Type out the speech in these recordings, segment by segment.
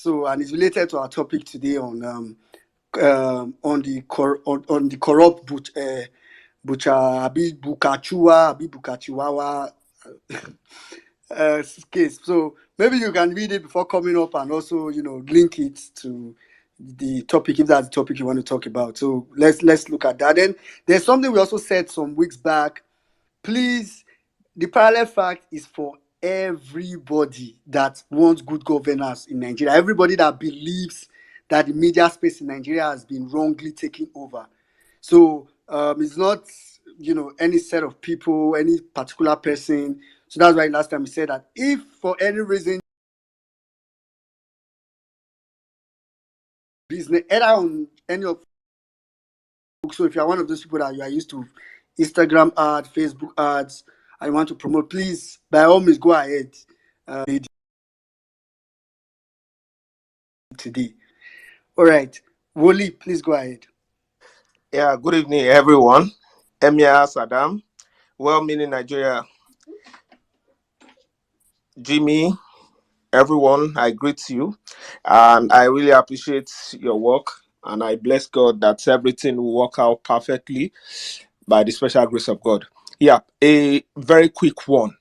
So, and it's related to our topic today on the corrupt butcher abi Bulkachuwa abi Bulkachuwawa case. So maybe you can read it before coming up and also link it to the topic if that's the topic you want to talk about. So let's look at that. Then there's something we also said some weeks back. Please, the parallel fact is for everybody that wants good governance in Nigeria. Everybody that believes that the media space in Nigeria has been wrongly taken over. So it's not any set of people, any particular person. So that's why last time we said that if for any reason business either on any of, so if you're one of those people that you are used to Instagram ads, Facebook ads, and you want to promote, please by all means go ahead today. All right, Woli, please go ahead. Yeah, good evening, everyone. Emia Saddam, well-meaning Nigeria. Jimmy, everyone, I greet you, and I really appreciate your work, and I bless God that everything will work out perfectly by the special grace of God. Yeah, a very quick one.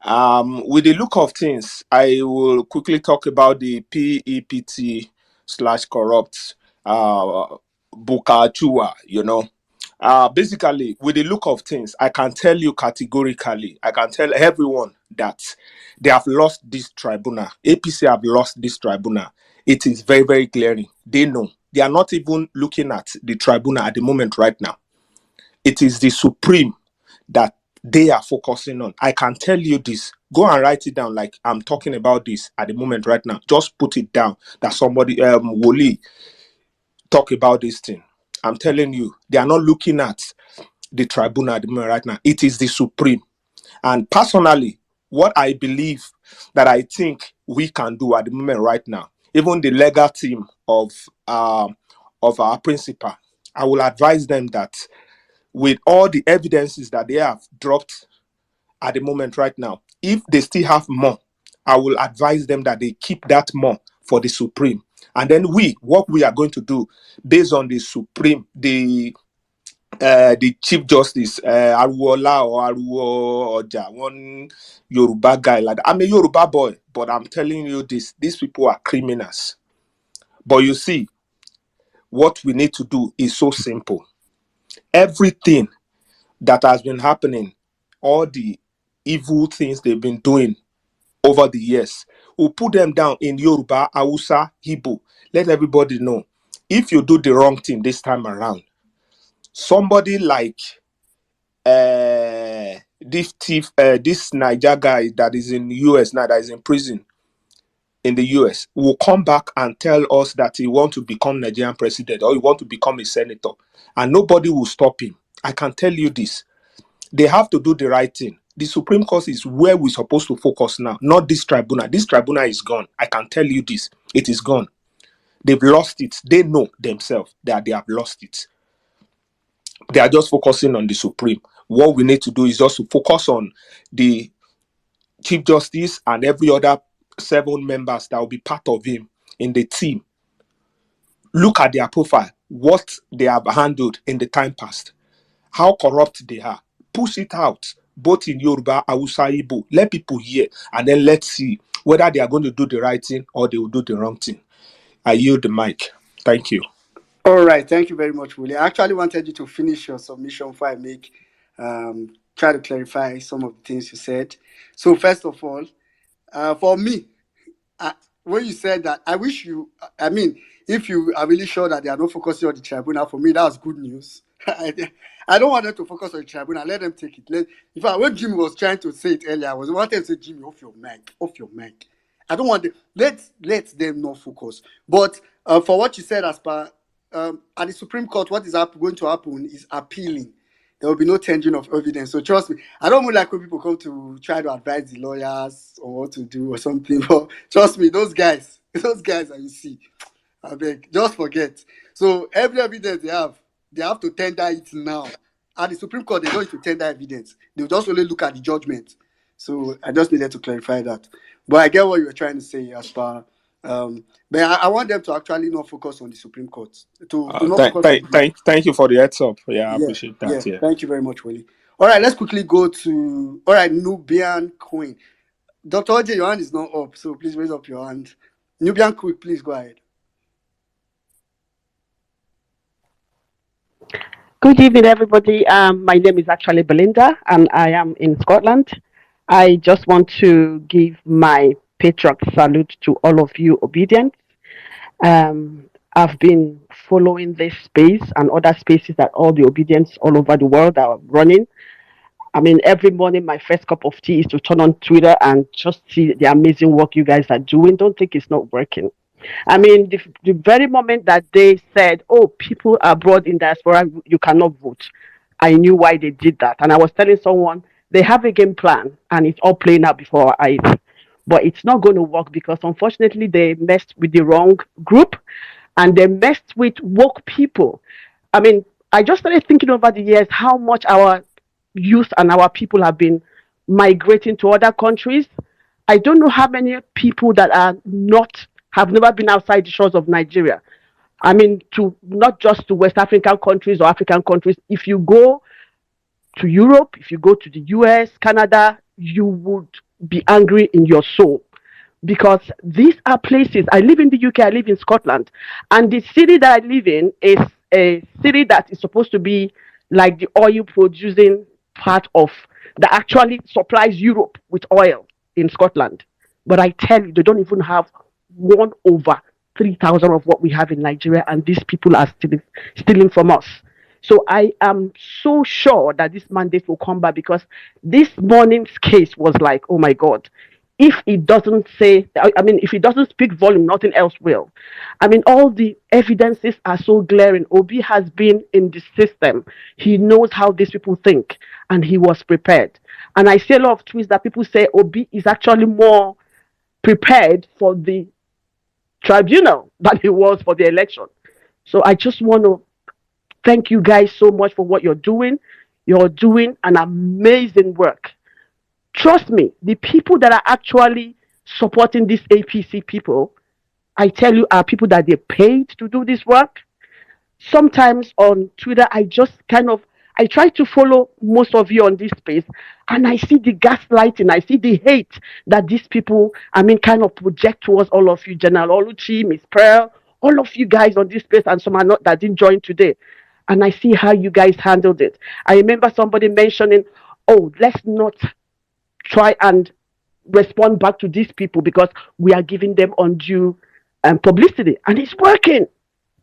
With the look of things, I will quickly talk about the PEPT slash corrupt Bulkachuwa, basically, with the look of things, I can tell you categorically, I can tell everyone that they have lost this tribunal. APC have lost this tribunal. It is very, very glaring. They know. They are not even looking at the tribunal at the moment right now. It is the Supreme that they are focusing on. I can tell you this. Go and write it down like I'm talking about this at the moment right now. Just put it down that somebody, Woli, talk about this thing. I'm telling you, they are not looking at the tribunal at the moment right now. It is the Supreme. And personally, what I believe that I think we can do at the moment right now, even the legal team of our principal, I will advise them that with all the evidences that they have dropped at the moment right now, if they still have more, I will advise them that they keep that more for the Supreme. And then what we are going to do based on the Supreme, the Chief Justice, Aruola or Aruo Oja, one Yoruba guy like that. I'm a Yoruba boy, but I'm telling you this, these people are criminals. But you see, what we need to do is so simple. Everything that has been happening, all the evil things they've been doing over the years, we'll put them down in Yoruba, Hausa, Igbo. Let everybody know. If you do the wrong thing this time around, somebody like this Niger guy that is in the US now, that is in prison in the US, will come back and tell us that he want to become Nigerian president or he want to become a senator, and nobody will stop him. I can tell you this. They have to do the right thing. The Supreme Court is where we're supposed to focus now, not this tribunal. This tribunal is gone. I can tell you this. It is gone. They've lost it. They know themselves that they have lost it. They are just focusing on the Supreme. What we need to do is just to focus on the Chief Justice and every other 7 members that will be part of him in the team. Look at their profile, what they have handled in the time past, how corrupt they are. Push it out, both in Yoruba, Hausa, Igbo. Let people hear, and then let's see whether they are going to do the right thing or they will do the wrong thing. I yield the mic. Thank you. All right, thank you very much, Willie. I actually wanted you to finish your submission before I try to clarify some of the things you said. So first of all, for me, when you said that, if you are really sure that they are not focusing on the tribunal, for me, that's good news. I don't want them to focus on the tribunal. Let them take it. In fact, when Jimmy was trying to say it earlier, I wanted to say, Jimmy, off your mic. I don't want them. Let them not focus. But for what you said, as per at the Supreme Court, what is going to happen is appealing. There will be no tendering of evidence. So trust me, I don't like when people come to try to advise the lawyers on what to do or something. But trust me, those guys that you see, I beg, just forget. So every evidence they have to tender it now. At the Supreme Court, they don't need to tender evidence. They'll just only look at the judgment. So I just needed to clarify that. But I get what you were trying to say as per But I want them to actually not focus on the Supreme Court, to not focus on the. Thank you for the heads up. Yeah, I Yeah, appreciate yeah. that. Yeah. Thank you very much, Willie. All right, let's quickly go to. All right, Nubian Queen. Dr. OJ, your hand is not up, so please raise up your hand. Nubian Queen, please go ahead. Good evening, everybody. My name is actually Belinda, and I am in Scotland. I just want to give my patriot salute to all of you obedient. I've been following this space and other spaces that all the obedience all over the world are running. I mean, every morning my first cup of tea is to turn on Twitter and just see the amazing work you guys are doing. Don't think it's not working. I mean, the very moment that they said, oh, people abroad in diaspora, you cannot vote, I knew why they did that. And I was telling someone, they have a game plan and it's all playing out before our eyes. But it's not going to work because unfortunately they messed with the wrong group and they messed with woke people. I mean, I just started thinking over the years how much our youth and our people have been migrating to other countries. I don't know how many people that are not have never been outside the shores of Nigeria. I mean, to not just to West African countries or African countries. If you go to Europe, if you go to the US, Canada, you would be angry in your soul because these are places. I live in the UK, I live in Scotland, and the city that I live in is a city that is supposed to be like the oil producing part of that actually supplies Europe with oil in Scotland. But I tell you, they don't even have 1/3,000 of what we have in Nigeria, and these people are stealing from us. So I am so sure that this mandate will come back because this morning's case was like, oh my God, if it doesn't say, I mean, if it doesn't speak volume, nothing else will. I mean, all the evidences are so glaring. Obi has been in the system. He knows how these people think, and he was prepared. And I see a lot of tweets that people say Obi is actually more prepared for the tribunal than he was for the election. So I just want to thank you guys so much for what you're doing. You're doing an amazing work. Trust me, the people that are actually supporting these APC people, I tell you, are people that they paid to do this work. Sometimes on Twitter, I just kind of I try to follow most of you on this space, and I see the gaslighting, I see the hate that these people, I mean, kind of project towards all of you, General Oluchi, Miss Pearl, all of you guys on this space, and some are not that didn't join today. And I see how you guys handled it. I remember somebody mentioning, oh, let's not try and respond back to these people because we are giving them undue publicity, and it's working.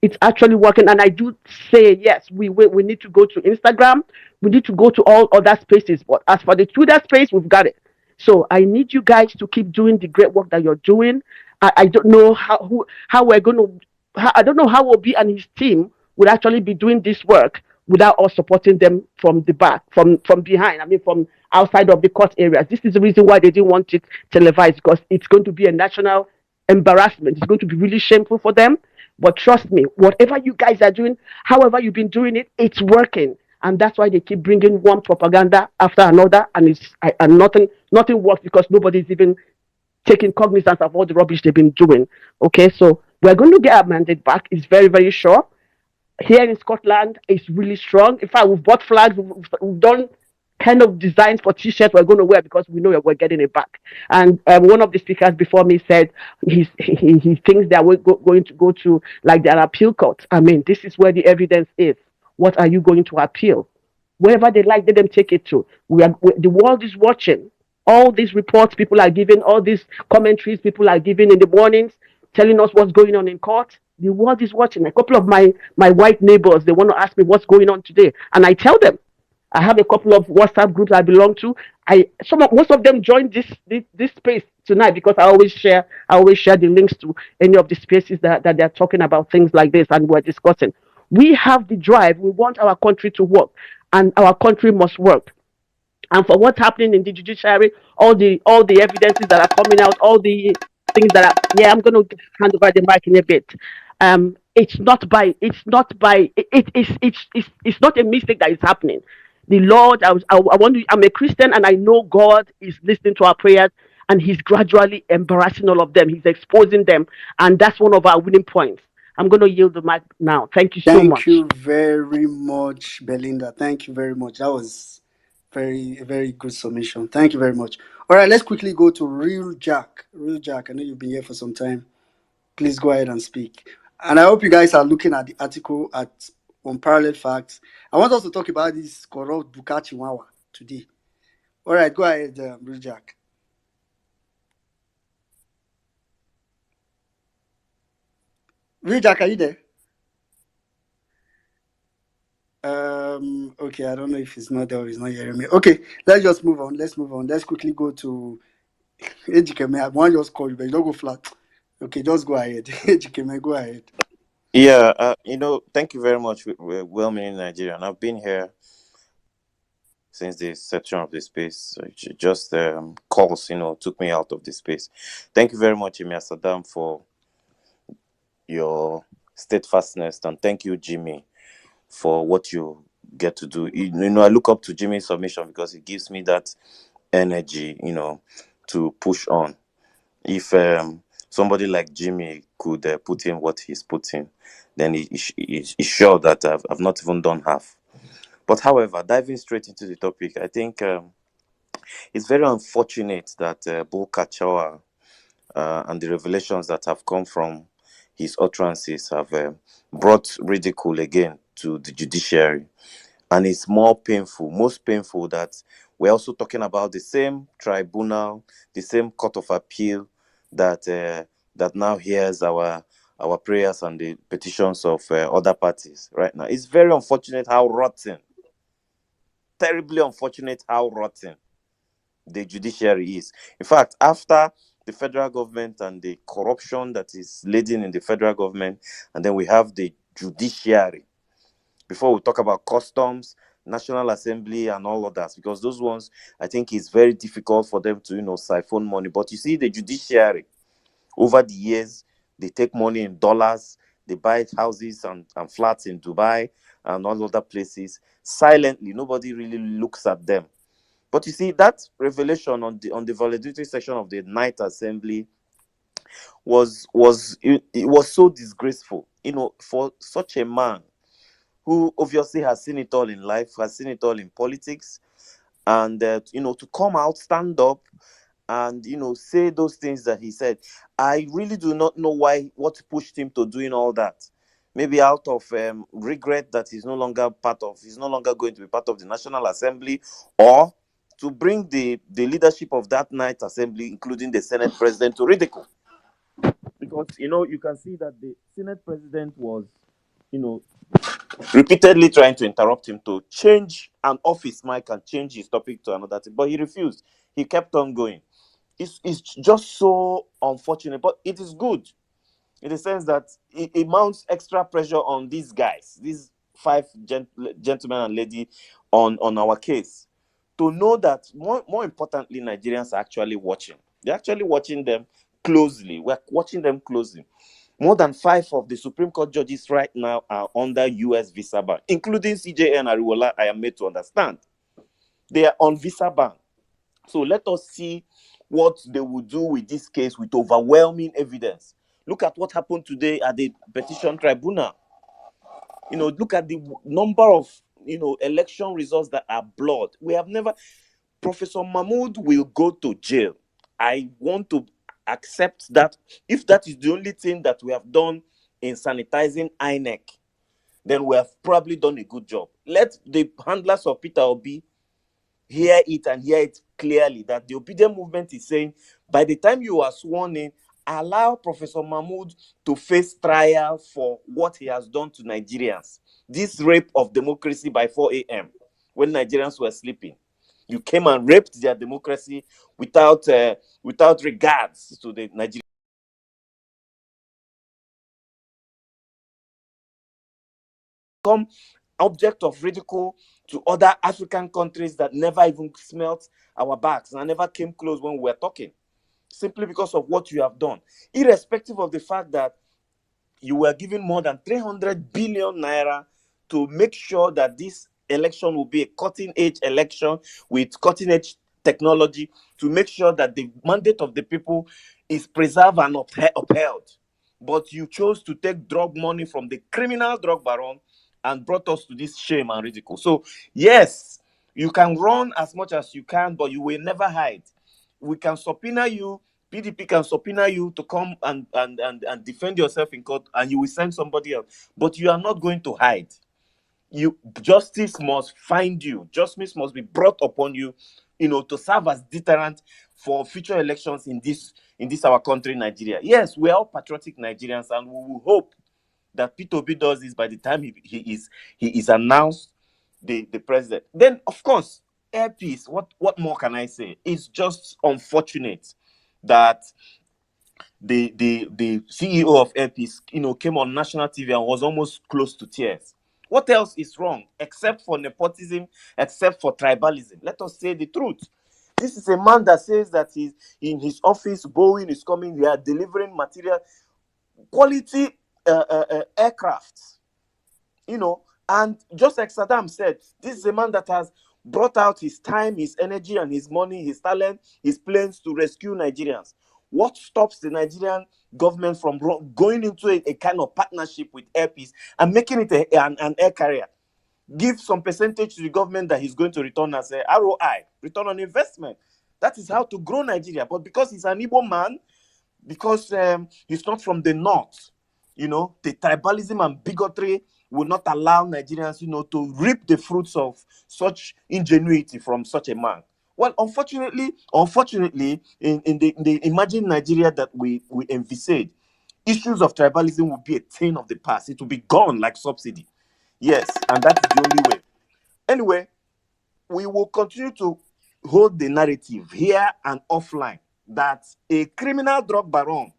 It's actually working, and I do say yes. We need to go to Instagram. We need to go to all other spaces. But as for the Twitter space, we've got it. So I need you guys to keep doing the great work that you're doing. I don't know how we're going to. I don't know how Obi and his team would actually be doing this work without us supporting them from the back, from behind. I mean, from outside of the court areas. This is the reason why they didn't want it televised because it's going to be a national embarrassment. It's going to be really shameful for them. But trust me, whatever you guys are doing, however you've been doing it, it's working. And that's why they keep bringing one propaganda after another, and nothing works because nobody's even taking cognizance of all the rubbish they've been doing. Okay, so we're going to get our mandate back. It's very, very sure. Here in Scotland, it's really strong. In fact, we've bought flags. We've done kind of designs for t-shirts we're going to wear because we know we're getting it back. And one of the speakers before me said he thinks that we're going to go to like their appeal court. I mean, this is where the evidence is. What are you going to appeal? Wherever they like, let them take it to. The world is watching. All these reports people are giving, all these commentaries people are giving in the mornings, telling us what's going on in court. The world is watching. A couple of my white neighbors, they want to ask me what's going on today, and I tell them. I have a couple of WhatsApp groups I belong to. Most of them joined this space tonight because I always share the links to any of the spaces that they're talking about things like this and we're discussing. We have the drive. We want our country to work, and our country must work. And for what's happening in the judiciary, all the evidences that are coming out, all the things that are, yeah, I'm going to hand over the mic in a bit. It's not a mistake that is happening. The Lord, I'm a Christian, and I know God is listening to our prayers, and he's gradually embarrassing all of them. He's exposing them, and that's one of our winning points. I'm going to yield the mic now. Thank you so Thank much. you very much, Belinda. Thank you very much. That was very good submission. Thank you very much. All right, let's quickly go to Real Jack. Real Jack, I know you've been here for some time. Please go ahead and speak. And I hope you guys are looking at the article at Unparalleled Facts. I want us to talk about this corrupt Bulkachuwa today. All right, go ahead, Real Jack. Real Jack, are you there? Okay, I don't know if he's not there or he's not hearing me. Okay, let's just move on. Let's move on. Let's quickly go to Ejikeme. I want to just call you, but you don't go flat. Okay, just go ahead. Ejikeme, go ahead. Yeah, thank you very much, well-meaning Nigerian. I've been here since the inception of the space. Just calls, took me out of the space. Thank you very much, Jimmy Asadam, for your steadfastness, and thank you, Jimmy, for what you get to do. I look up to Jimmy's submission because it gives me that energy, to push on. If somebody like Jimmy could put in what he's putting, then he's sure that I've not even done half. But however, diving straight into the topic, I think it's very unfortunate that Bulkachuwa and the revelations that have come from his utterances have brought ridicule again to the judiciary. And it's most painful that we're also talking about the same tribunal, the same court of appeal that that now hears our prayers and the petitions of other parties right now. It's very unfortunate how rotten, terribly unfortunate how rotten the judiciary is. In fact, after the federal government and the corruption that is leading in the federal government, and then we have the judiciary. Before we talk about customs, National Assembly, and all of that, because those ones, I think, it's very difficult for them to, siphon money. But you see, the judiciary, over the years, they take money in dollars, they buy houses and flats in Dubai and all other places silently. Nobody really looks at them. But you see, that revelation on the valedictory section of the Night Assembly it was so disgraceful. For such a man who obviously has seen it all in life, has seen it all in politics, and to come out, stand up, and say those things that he said. I really do not know what pushed him to doing all that. Maybe out of regret that he's no longer going to be part of the National Assembly, or to bring the leadership of that night assembly, including the Senate president, to ridicule. Because you can see that the Senate president was, you know, repeatedly trying to interrupt him to change an office mic and change his topic to another thing, but he refused. He kept on going. It's just so unfortunate, but it is good in the sense that it mounts extra pressure on these guys, these five gentlemen and lady on our case, to know that more importantly, Nigerians are actually watching. They're actually watching them closely. We're watching them closely. More than 5 of the Supreme Court judges right now are under US visa ban, including CJN Ariwola, I am made to understand. They are on visa ban. So let us see what they will do with this case with overwhelming evidence. Look at what happened today at the petition tribunal. Look at the number of, election results that are blood. We have never. Professor Mahmoud will go to jail. I want to accept that. If that is the only thing that we have done in sanitizing INEC, then we have probably done a good job. Let the handlers of Peter Obi hear it and hear it clearly that the obedient movement is saying, by the time you are sworn in, allow Professor Mahmoud to face trial for what he has done to Nigerians. This rape of democracy by 4 a.m. when Nigerians were sleeping. You came and raped their democracy without regards to the Nigerian. Come object of ridicule to other African countries that never even smelt our backs and never came close when we were talking, simply because of what you have done, irrespective of the fact that you were given more than 300 billion naira to make sure that this election will be a cutting-edge election with cutting-edge technology to make sure that the mandate of the people is preserved and upheld. But you chose to take drug money from the criminal drug baron and brought us to this shame and ridicule. So, yes, you can run as much as you can, but you will never hide. We can subpoena you. PDP can subpoena you to come and defend yourself in court, and you will send somebody else. But you are not going to hide. Justice must find you. Justice must be brought upon you, to serve as deterrent for future elections in this our country, Nigeria. Yes, we are all patriotic Nigerians, and we will hope that Peter Obi does this by the time he is announced the president. Then, of course, AirPeace. What more can I say? It's just unfortunate that the CEO of AirPeace, came on national TV and was almost close to tears. What else is wrong except for nepotism, except for tribalism? Let us say the truth. This is a man that says that he's in his office, Boeing is coming, they are delivering material, quality aircraft, and just like Saddam said, this is a man that has brought out his time, his energy, and his money, his talent, his planes to rescue Nigerians. What stops the Nigerian government from going into a kind of partnership with AirPeace and making it an air carrier? Give some percentage to the government that he's going to return as a ROI, return on investment. That is how to grow Nigeria. But because he's an Igbo man, because he's not from the north, the tribalism and bigotry will not allow Nigerians, to reap the fruits of such ingenuity from such a man. Well, unfortunately, in the imagined Nigeria that we envisage, issues of tribalism will be a thing of the past. It will be gone like subsidy. Yes, and that is the only way. Anyway, we will continue to hold the narrative here and offline that a criminal drug baron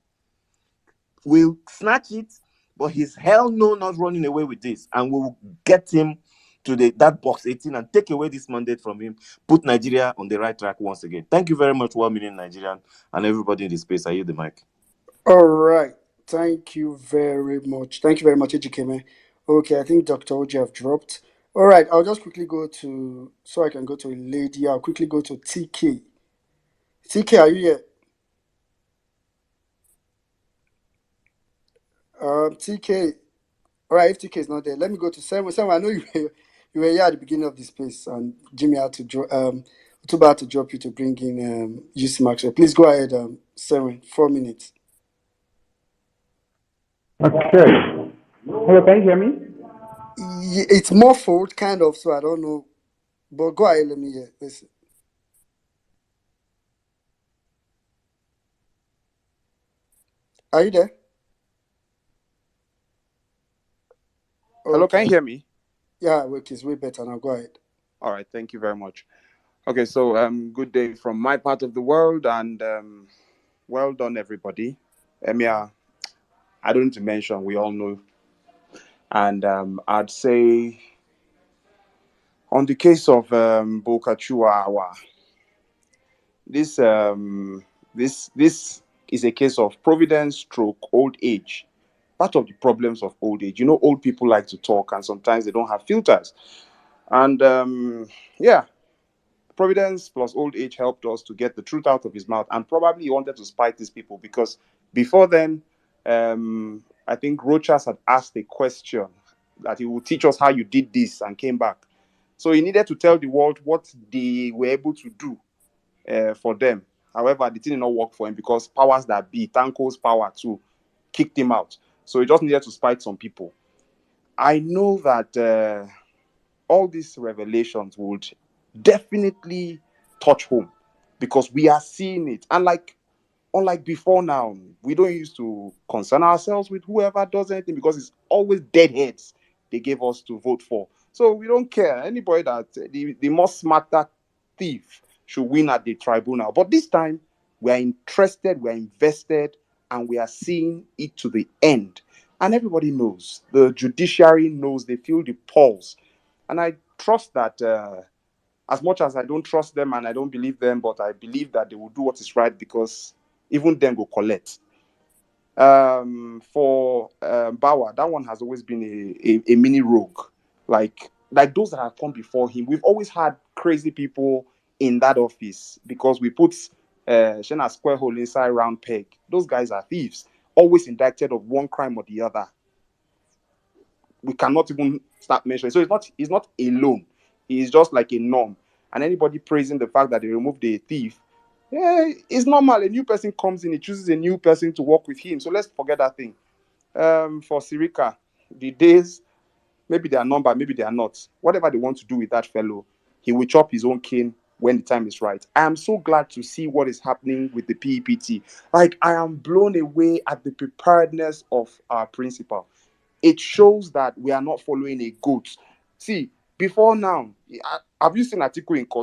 will snatch it, but he's hell no not running away with this, and we will get him to that box 18 and take away this mandate from him, put Nigeria on the right track once again. Thank you very much, 1 million Nigerian and everybody in the space. I yield the mic. All right. Thank you very much. Thank you very much, Ejikeme. Okay, I think Dr. Oji have dropped. All right, I'll just quickly go to, so I can go to a lady. I'll quickly go to TK. TK, are you here? TK. All right, if TK is not there, let me go to Samuel. Samuel, I know you were here at the beginning of this space, and Jimmy had to drop, Otuba had to drop you to bring in UC Maxwell. Please go ahead, Samuel. 4 minutes. Okay. Hello, can you hear me? It's muffled, kind of, so I don't know. But go ahead, let me hear. Listen. Are you there? Hello, can you hear me? Yeah, it's way better now. Go ahead. All right, thank you very much. Okay, so good day from my part of the world, and well done, everybody. Emia, I don't need to mention, we all know. And I'd say on the case of Bulkachuwa, this is a case of providence stroke old age. Part of the problems of old age, old people like to talk, and sometimes they don't have filters. And yeah, Providence plus old age helped us to get the truth out of his mouth, and probably he wanted to spite these people because before then, I think Rochas had asked a question that he would teach us how you did this and came back. So he needed to tell the world what they were able to do for them. However, the thing did not work for him because powers that be, Tanko's power too, kicked him out. So he just needed to spite some people. I know that all these revelations would definitely touch home because we are seeing it. And unlike before now, we don't used to concern ourselves with whoever does anything because it's always dead heads they gave us to vote for. So we don't care. Anybody that the most smarter thief should win at the tribunal. But this time, we are interested, we are invested, and we are seeing it to the end. And everybody knows. The judiciary knows. They feel the pulse. And I trust that as much as I don't trust them and I don't believe them, but I believe that they will do what is right because even them go collect. For Bawa, that one has always been a mini rogue. Like those that have come before him. We've always had crazy people in that office because we put Shena square hole inside round peg. Those guys are thieves, always indicted of one crime or the other. We cannot even start mentioning. So he's not alone. He's just like a norm. And anybody praising the fact that they removed a thief, yeah, it's normal. A new person comes in, he chooses a new person to work with him. So let's forget that thing. For Sirika, the days, maybe they are numbered, maybe they are not. Whatever they want to do with that fellow, he will chop his own cane when the time is right. I am so glad to see what is happening with the PEPT. Like, I am blown away at the preparedness of our principal. It shows that we are not following a goat. See, before now, have you seen article in